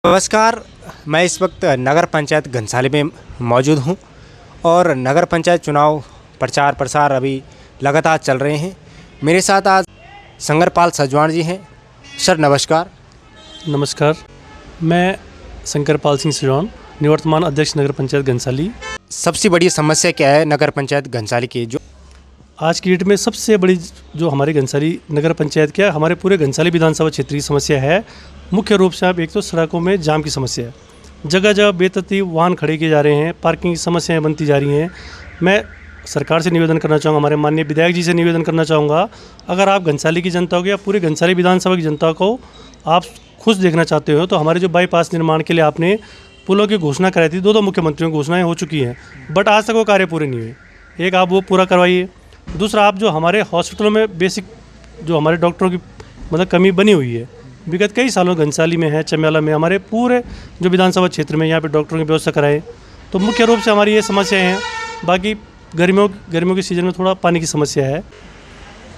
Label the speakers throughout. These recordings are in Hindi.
Speaker 1: नमस्कार। मैं इस वक्त नगर पंचायत घनसाली में मौजूद हूं और नगर पंचायत चुनाव प्रचार प्रसार अभी लगातार चल रहे हैं। मेरे साथ आज शंकरपाल सजवाण जी हैं। सर नमस्कार।
Speaker 2: नमस्कार, मैं शंकरपाल सिंह सजवाण, निवर्तमान अध्यक्ष नगर पंचायत घनसाली।
Speaker 1: सबसे बड़ी समस्या क्या है नगर पंचायत घनसाली की? जो
Speaker 2: आज की डेट में सबसे बड़ी जो हमारे घनसाली नगर पंचायत क्या हमारे पूरे घनसाली विधानसभा क्षेत्र की समस्या है, मुख्य रूप से आप एक तो सड़कों में जाम की समस्या है। जगह जगह बेतरतीब वाहन खड़े किए जा रहे हैं, पार्किंग की समस्याएं बनती जा रही हैं। मैं सरकार से निवेदन करना चाहूँगा, हमारे माननीय विधायक जी से निवेदन करना चाहूँगा, अगर आप घनसाली की जनता को या पूरे घनसाली विधानसभा की जनता को आप खुश देखना चाहते हो तो हमारे जो बाईपास निर्माण के लिए आपने पुलों की घोषणा कराई थी, दो मुख्यमंत्रियों की घोषणाएँ हो चुकी हैं, बट आज तक वो कार्य पूरे नहीं हुए। एक, आप वो पूरा करवाइए। दूसरा, आप जो हमारे हॉस्पिटलों में बेसिक जो हमारे डॉक्टरों की कमी बनी हुई है, विगत कई सालों घनसाली में है, चम्याला में, हमारे पूरे जो विधानसभा क्षेत्र में यहाँ पे डॉक्टरों की व्यवस्था कराएं। तो मुख्य रूप से हमारी ये समस्याएं हैं। बाकी गर्मियों के सीज़न में थोड़ा पानी की समस्या है।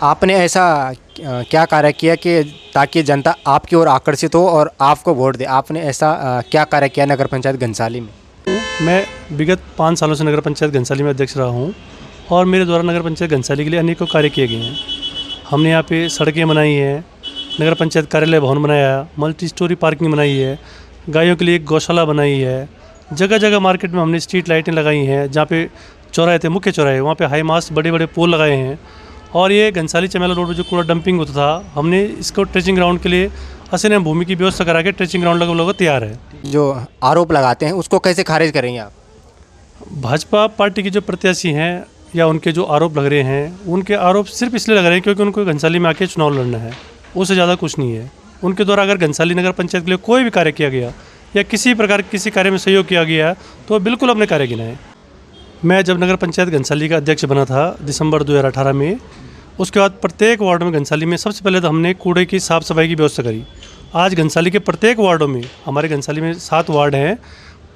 Speaker 1: आपने ऐसा क्या कार्य किया कि ताकि जनता आपकी ओर आकर्षित हो और आपको वोट दे? आपने ऐसा क्या कार्य किया नगर पंचायत घनसाली में?
Speaker 2: मैं विगत 5 सालों से नगर पंचायत घनसाली में अध्यक्ष रहा हूँ और मेरे द्वारा नगर पंचायत घनसाली के लिए अनेकों कार्य किए गए हैं। हमने यहाँ पे सड़कें बनाई हैं, नगर पंचायत कार्यालय भवन बनाया, मल्टी स्टोरी पार्किंग बनाई है, गायों के लिए एक गौशाला बनाई है। जगह जगह मार्केट में हमने स्ट्रीट लाइटें लगाई हैं, जहाँ पे चौराहे थे, मुख्य चौराहे, वहाँ पे हाई मास्ट बड़े बड़े पोल लगाए हैं। और ये घनसाली चमेला रोड पर जो कूड़ा डंपिंग होता था, हमने इसको ट्रेचिंग ग्राउंड के लिए असीम भूमि की व्यवस्था करा के ट्रेचिंग ग्राउंड लगभग तैयार है।
Speaker 1: जो आरोप लगाते हैं उसको कैसे खारिज करेंगे आप?
Speaker 2: भाजपा पार्टी के जो प्रत्याशी हैं या उनके जो आरोप लग रहे हैं, उनके आरोप सिर्फ इसलिए लग रहे हैं क्योंकि उनको घनसाली में आके चुनाव लड़ना है, उससे ज़्यादा कुछ नहीं है। उनके द्वारा अगर घनसाली नगर पंचायत के लिए कोई भी कार्य किया गया या किसी प्रकार किसी कार्य में सहयोग किया गया तो बिल्कुल अपने कार्य गिनाएं। मैं जब नगर पंचायत घनसाली का अध्यक्ष बना था दिसंबर 2018 में, उसके बाद प्रत्येक वार्ड में घनसाली में सबसे पहले तो हमने कूड़े की साफ़ सफाई की व्यवस्था करी। आज घनसाली के प्रत्येक वार्डों में, हमारे घनसाली में 7 वार्ड हैं,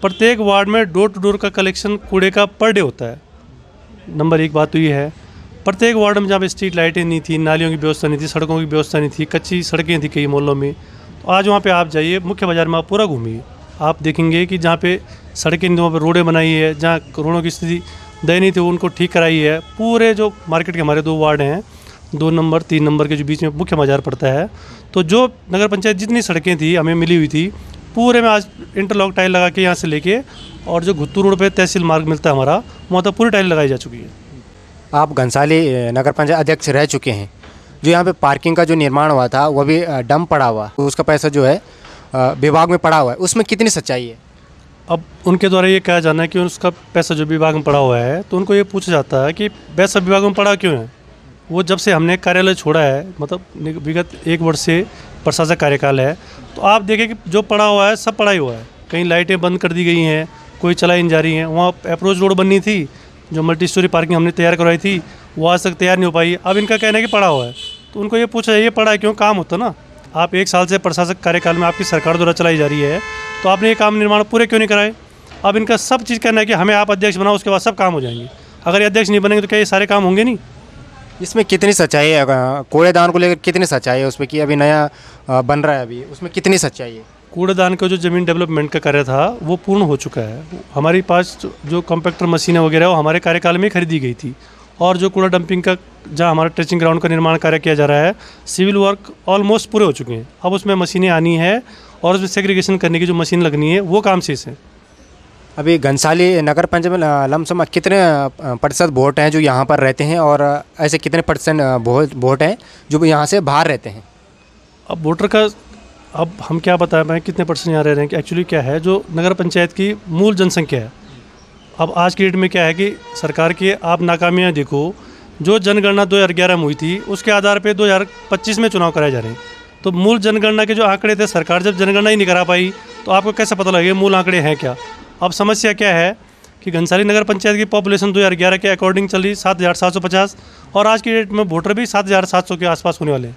Speaker 2: प्रत्येक वार्ड में डोर टू डोर का कलेक्शन कूड़े का पर डे होता है। नंबर 1 बात तो ये है। प्रत्येक वार्ड में जहाँ पे स्ट्रीट लाइटें नहीं थी, नालियों की व्यवस्था नहीं थी, सड़कों की व्यवस्था नहीं थी, कच्ची सड़कें थी कई मोहल्लों में, तो आज वहाँ पे आप जाइए, मुख्य बाज़ार में आप पूरा घूमिए, आप देखेंगे कि जहाँ पे सड़कें नहीं, वहाँ पर रोडें बनाई है, जहाँ रोडों की स्थिति दयनीय थी उनको ठीक कराई है। पूरे जो मार्केट के हमारे 2 वार्ड हैं, 2 नंबर 3 नंबर के जो बीच में मुख्य बाज़ार पड़ता है, तो जो नगर पंचायत जितनी सड़कें थी हमें मिली हुई थी, पूरे में आज इंटरलॉक टाइल लगा के यहाँ से लेके और जो घुत्तू रोड पे तहसील मार्ग मिलता है हमारा, वहाँ तक पूरी टाइल लगाई जा चुकी है।
Speaker 1: आप घनसाली नगर पंचायत अध्यक्ष रह चुके हैं। जो यहाँ पे पार्किंग का जो निर्माण हुआ था वो भी डंप पड़ा हुआ, तो उसका पैसा जो है विभाग में पड़ा हुआ है, उसमें कितनी सच्चाई है?
Speaker 2: अब उनके द्वारा ये कहा जाना है कि उसका पैसा जो विभाग में पड़ा हुआ है, तो उनको ये पूछा जाता है कि पैसा विभाग में पड़ा क्यों है। वो जब से हमने कार्यालय छोड़ा है, विगत 1 वर्ष से प्रशासक कार्यकाल है, तो आप देखें कि जो पड़ा हुआ है सब पड़ा ही हुआ है। कहीं लाइटें बंद कर दी गई हैं, कोई चलाई नहीं जा रही हैं। वहाँ अप्रोच रोड बननी थी, जो मल्टी स्टोरी पार्किंग हमने तैयार करवाई थी, वो आज तक तैयार नहीं हो पाई। अब इनका कहना है कि पड़ा हुआ है, तो उनको ये पूछा जाइए पड़ा है क्यों? काम होता ना। आप 1 साल से प्रशासक कार्यकाल में आपकी सरकार द्वारा चलाई जा रही है, तो आपने ये काम निर्माण पूरे क्यों नहीं कराए? अब इनका सब चीज़ कहना है कि हमें आप अध्यक्ष बनाओ, उसके बाद सब काम हो जाएंगे। अगर ये अध्यक्ष नहीं बनेंगे तो क्या ये सारे काम होंगे नहीं?
Speaker 1: इसमें कितनी सच्चाई है? कूड़ेदान को लेकर कितनी सच्चाई है उसमें कि अभी नया बन रहा है, अभी उसमें कितनी सच्चाई है?
Speaker 2: कूड़ेदान का जो ज़मीन डेवलपमेंट का कार्य था वो पूर्ण हो चुका है। हमारे पास जो कॉम्पैक्टर मशीनें वगैरह वो हमारे कार्यकाल में खरीदी गई थी। और जो कूड़ा डंपिंग का जहाँ हमारा ट्रेचिंग ग्राउंड का निर्माण कार्य किया जा रहा है, सिविल वर्क ऑलमोस्ट पूरे हो चुके हैं। अब उसमें मशीनें आनी है और उसमें सेग्रीगेशन करने की जो मशीन लगनी है वो काम शेष है।
Speaker 1: अभी घनसाली नगर पंचायत में लमसम कितने प्रतिशत वोट हैं जो यहाँ पर रहते हैं और ऐसे कितने परसेंट वोट हैं जो यहाँ से बाहर रहते हैं?
Speaker 2: अब वोटर का अब हम क्या बताएं मैं कितने परसेंट यहाँ रह रहे हैं कि एक्चुअली क्या है, जो नगर पंचायत की मूल जनसंख्या है। अब आज की डेट में क्या है कि सरकार की आप नाकामियाँ देखो, जो जनगणना 2011 में हुई थी उसके आधार पे 2025 में चुनाव कराए जा रहे हैं। तो मूल जनगणना के जो आंकड़े थे, सरकार जब जनगणना ही नहीं करा पाई तो आपको कैसे पता लगेगा मूल आंकड़े हैं क्या? अब समस्या क्या है कि घनसाली नगर पंचायत की पॉपुलेशन 2011 के अकॉर्डिंग चल रही 7,750 और आज की डेट में वोटर भी 7,700 के आसपास होने वाले हैं।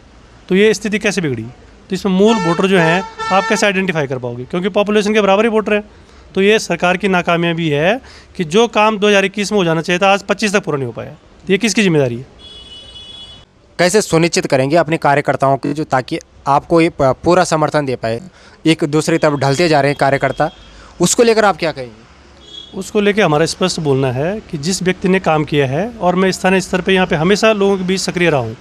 Speaker 2: तो ये स्थिति कैसे बिगड़ी? तो इसमें मूल वोटर जो हैं आप कैसे आइडेंटिफाई कर पाओगे, क्योंकि पॉपुलेशन के बराबर ही वोटर हैं। तो ये सरकार की नाकामयाबी है कि जो काम 2021 में हो जाना चाहिए था आज 25 तक पूरा नहीं हो पाया। तो ये किसकी जिम्मेदारी है?
Speaker 1: कैसे सुनिश्चित करेंगे अपने कार्यकर्ताओं की जो, ताकि आपको ये पूरा समर्थन दे पाए? एक दूसरी तरफ ढलते जा रहे हैं कार्यकर्ता, उसको लेकर आप क्या कहेंगे?
Speaker 2: उसको लेके हमारा स्पष्ट बोलना है कि जिस व्यक्ति ने काम किया है, और मैं स्थानीय स्तर पे यहाँ पे हमेशा लोगों के बीच सक्रिय रहा हूँ,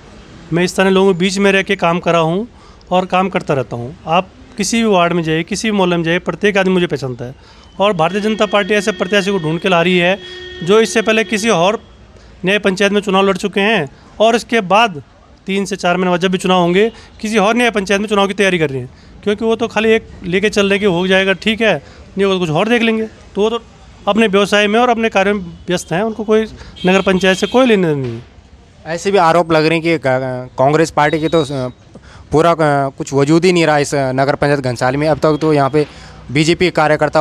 Speaker 2: मैं स्थानीय लोगों के बीच में रह के काम कर रहा हूँ और काम करता रहता हूँ। आप किसी भी वार्ड में जाइए, किसी भी मोहल्ले में जाइए, प्रत्येक आदमी मुझे पहचानता है। और भारतीय जनता पार्टी ऐसे प्रत्याशी को ढूंढ के ला रही है जो इससे पहले किसी और न्याय पंचायत में चुनाव लड़ चुके हैं, और इसके बाद 3 से 4 महीने बाद जब भी चुनाव होंगे किसी और न्याय पंचायत में चुनाव की तैयारी कर रही हैं। क्योंकि वो तो खाली एक लेके चल रहे कि हो जाएगा, ठीक है, नहीं होगा तो कुछ और देख लेंगे। तो वो तो अपने व्यवसाय में और अपने कार्यों में व्यस्त हैं, उनको कोई नगर पंचायत से कोई लेने देना नहीं है।
Speaker 1: ऐसे भी आरोप लग रहे हैं कि कांग्रेस पार्टी की तो पूरा कुछ वजूद ही नहीं रहा इस नगर पंचायत घनसाली में। अब तक तो यहाँ पे बीजेपी कार्यकर्ता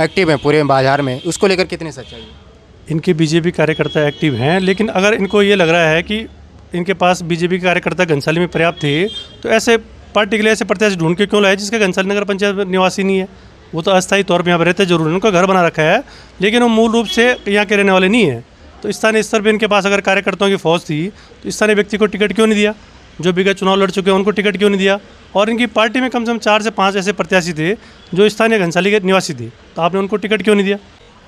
Speaker 1: एक्टिव हैं पूरे बाजार में, उसको लेकर कितनी सच्चाई है?
Speaker 2: इनके बीजेपी कार्यकर्ता एक्टिव हैं, लेकिन अगर इनको ये लग रहा है कि इनके पास बीजेपी कार्यकर्ता घनसाली में पर्याप्त थे, तो ऐसे पार्टी के लिए ऐसे प्रत्याशी ढूंढ के क्यों लाए जिसका घनसाली नगर पंचायत में निवासी नहीं है? वो तो अस्थायी तौर पर यहाँ पर रहते जरूर, उनका घर बना रखा है, लेकिन वो मूल रूप से यहाँ के रहने वाले नहीं है। तो स्थानीय स्तर पर इनके पास अगर कार्यकर्ताओं की फौज थी तो स्थानीय व्यक्ति को टिकट क्यों नहीं दिया? जो विगत चुनाव लड़ चुके हैं उनको टिकट क्यों नहीं दिया? और इनकी पार्टी में कम से कम 4 से 5 ऐसे प्रत्याशी थे जो स्थानीय घनसाली के निवासी थे, तो आपने उनको टिकट क्यों नहीं दिया?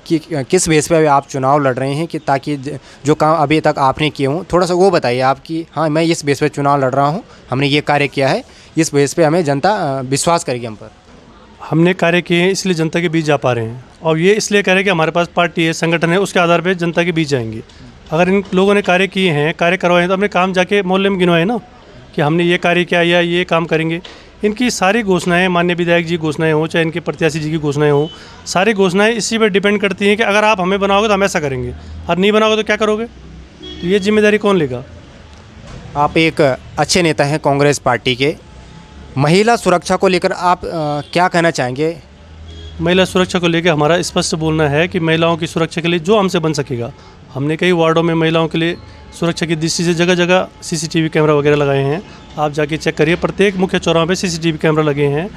Speaker 1: कि किस बेस पे आप चुनाव लड़ रहे हैं, कि ताकि जो काम अभी तक आपने किए हों थोड़ा सा वो बताइए आप, कि हाँ मैं इस बेस पे चुनाव लड़ रहा हूँ, हमने ये कार्य किया है, इस बेस पे हमें जनता विश्वास करेगी हम पर।
Speaker 2: हमने कार्य किए हैं इसलिए जनता के बीच जा पा रहे हैं, और ये इसलिए कह रहे हैं कि हमारे पास पार्टी है, संगठन है, उसके आधार पर जनता के बीच जाएंगे। अगर इन लोगों ने कार्य किए हैं, कार्य करवाए हैं, तो हमने काम जाके मोहल्ले में गिनवाए ना कि हमने ये कार्य किया या ये काम करेंगे। इनकी सारी घोषणाएं, माननीय विधायक जी की घोषणाएं हो, चाहे इनके प्रत्याशी जी की घोषणाएं हो, सारी घोषणाएं इसी पर डिपेंड करती हैं कि अगर आप हमें बनाओगे तो हम ऐसा करेंगे, और नहीं बनाओगे तो क्या करोगे? तो ये जिम्मेदारी कौन लेगा?
Speaker 1: आप एक अच्छे नेता हैं कांग्रेस पार्टी के, महिला सुरक्षा को लेकर आप क्या कहना चाहेंगे?
Speaker 2: महिला सुरक्षा को लेकर हमारा स्पष्ट बोलना है कि महिलाओं की सुरक्षा के लिए जो हमसे बन सकेगा, हमने कई वार्डों में महिलाओं के लिए सुरक्षा की दृष्टि से जगह जगह CCTV कैमरा वगैरह लगाए हैं। आप जाके चेक करिए, प्रत्येक मुख्य चौराहों पे CCTV कैमरा लगे हैं।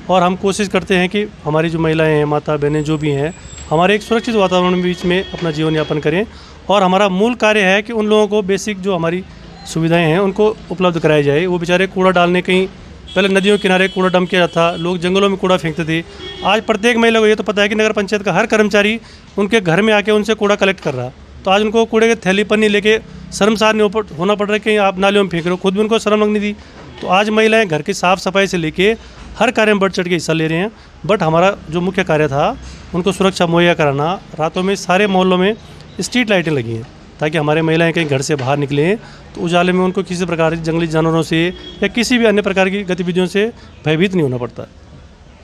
Speaker 2: और हम कोशिश करते हैं कि हमारी जो महिलाएं हैं, माता बहनें जो भी हैं, हमारे एक सुरक्षित वातावरण के बीच में अपना जीवन यापन करें। और हमारा मूल कार्य है कि उन लोगों को बेसिक जो हमारी सुविधाएँ हैं उनको उपलब्ध कराई जाए। वो बेचारे कूड़ा डालने, कहीं पहले नदियों के किनारे कूड़ा डंप किया जाता था, लोग जंगलों में कूड़ा फेंकते थे। आज प्रत्येक महिला को ये तो पता है कि नगर पंचायत का हर कर्मचारी उनके घर में आके उनसे कूड़ा कलेक्ट कर रहा। तो आज उनको कूड़े के थैली पन्नी लेके शर्मसार नहीं होना पड़ रहा है कि आप नालियों में फेंक रहे हो, खुद भी उनको शर्म लगनी थी। तो आज महिलाएं घर की साफ़ सफाई से लेके हर कार्य में बढ़ चढ़ के हिस्सा ले रहे हैं। बट हमारा जो मुख्य कार्य था उनको सुरक्षा मुहैया कराना। रातों में सारे मोहल्लों में स्ट्रीट लाइटें लगी हैं ताकि हमारे महिलाएं कहीं घर से बाहर निकलें तो उजाले में उनको किसी प्रकार की जंगली जानवरों से या किसी भी अन्य प्रकार की गतिविधियों से भयभीत नहीं होना पड़ता।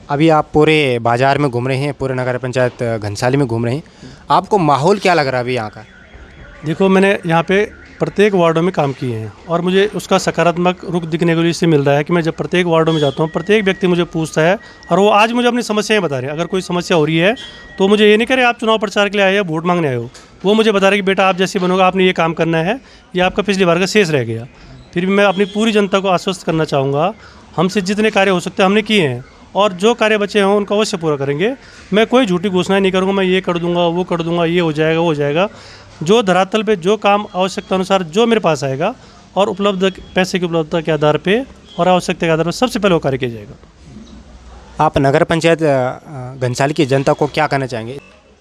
Speaker 1: अभी आप पूरे बाज़ार में घूम रहे हैं, पूरे नगर पंचायत घनसाली में घूम रहे हैं, आपको माहौल क्या लग रहा है अभी यहाँ का?
Speaker 2: देखो, मैंने यहाँ पे प्रत्येक वार्डों में काम किए हैं और मुझे उसका सकारात्मक रुख दिखने को इससे मिल रहा है कि मैं जब प्रत्येक वार्डों में जाता हूँ, प्रत्येक व्यक्ति मुझे पूछता है और वो आज मुझे अपनी समस्याएं बता रहे हैं। अगर कोई समस्या हो रही है तो मुझे ये नहीं कह रहे आप चुनाव प्रचार के लिए आए या वोट मांगने आए हो, वो मुझे बता रहे कि बेटा आप जैसे बनोगे आपने ये काम करना है, ये आपका पिछली बार का शेष रह गया। फिर भी मैं अपनी पूरी जनता को आश्वस्त करना चाहूँगा, हमसे जितने कार्य हो सकते हैं हमने किए हैं और जो कार्य बचे हैं उनको अवश्य पूरा करेंगे। मैं कोई झूठी घोषणाएं नहीं करूँगा, मैं ये कर दूँगा, वो कर दूँगा, ये हो जाएगा, वो हो जाएगा। जो धरातल पे जो काम आवश्यकता अनुसार जो मेरे पास आएगा और उपलब्ध पैसे की उपलब्धता के आधार पे और आवश्यकता के आधार पर सबसे पहले वो कार्य किया जाएगा।
Speaker 1: आप नगर पंचायत घनसाली की जनता को क्या कहना चाहेंगे?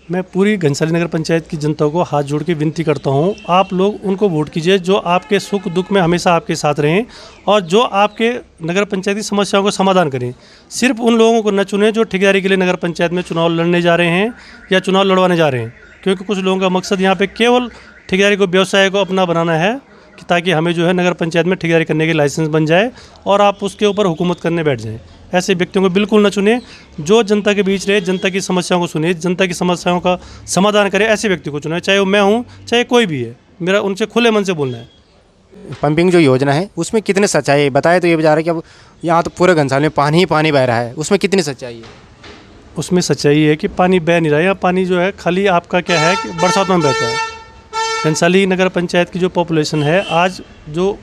Speaker 2: मैं पूरी घनसाली नगर पंचायत की जनता को हाथ जोड़ के विनती करता हूँ, आप लोग उनको वोट कीजिए जो आपके सुख दुख में हमेशा आपके साथ रहें और जो आपके नगर पंचायत की समस्याओं का समाधान करें। सिर्फ उन लोगों को न चुनें जो ठेकेदारी के लिए नगर पंचायत में चुनाव लड़ने जा रहे हैं या चुनाव लड़वाने जा रहे हैं, क्योंकि कुछ लोगों का मकसद यहाँ पे केवल ठेकेदारी को व्यवसाय को अपना बनाना है कि ताकि हमें जो है नगर पंचायत में ठेकेदारी करने के लाइसेंस बन जाए और आप उसके ऊपर हुकूमत करने बैठ जाएं। ऐसे व्यक्तियों को बिल्कुल न चुने, जो जनता के बीच रहे, जनता की समस्याओं को सुने, जनता की समस्याओं का समाधान करे, ऐसे व्यक्ति को चुने, चाहे वो मैं हूँ चाहे कोई भी है। मेरा उनसे खुले मन से बोलना है।
Speaker 1: पंपिंग जो योजना है उसमें कितने सच्चाई बताए तो ये बता रहा है कि अब यहाँ तो पूरे घनसाली में पानी ही पानी बह रहा है, उसमें कितनी सच्चाई है?
Speaker 2: उसमें सच्चाई है कि पानी बह नहीं रहा है, या पानी जो है खाली आपका क्या है कि बरसातों में बहता है। घनसाली नगर पंचायत की जो पॉपुलेशन है आज, जो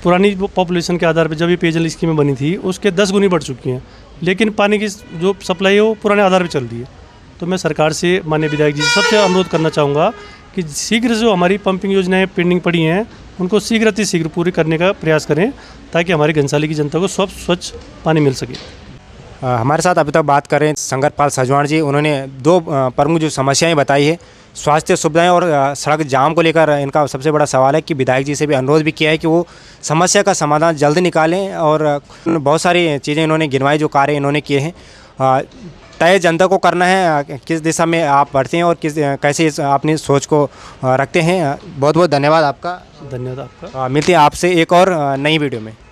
Speaker 2: पुरानी पॉपुलेशन के आधार पर जब ये पेयजल स्कीमें बनी थी उसके 10 गुनी बढ़ चुकी हैं, लेकिन पानी की जो सप्लाई है वो पुराने आधार पर चल रही है। तो मैं सरकार से, माननीय विधायक जी से सबसे अनुरोध करना चाहूँगा कि शीघ्र जो हमारी पंपिंग योजनाएं पेंडिंग पड़ी हैं उनको शीघ्र अति शीघ्र पूरी करने का प्रयास करें ताकि हमारी घनसाली की जनता को स्वच्छ पानी मिल सके।
Speaker 1: हमारे साथ अभी तक बात करें संगरपाल सजवाण जी, उन्होंने दो प्रमुख जो समस्याएं बताई है, स्वास्थ्य सुविधाएं और सड़क जाम को लेकर इनका सबसे बड़ा सवाल है कि विधायक जी से भी अनुरोध भी किया है कि वो समस्या का समाधान जल्द निकालें। और बहुत सारी चीज़ें इन्होंने गिनवाई जो कार्य इन्होंने किए हैं। तय जनता को करना है किस दिशा में आप बढ़ते हैं और कैसे अपनी सोच को रखते हैं। बहुत बहुत धन्यवाद आपका।
Speaker 2: धन्यवाद आपका।
Speaker 1: मिलते हैं आपसे एक और नई वीडियो में।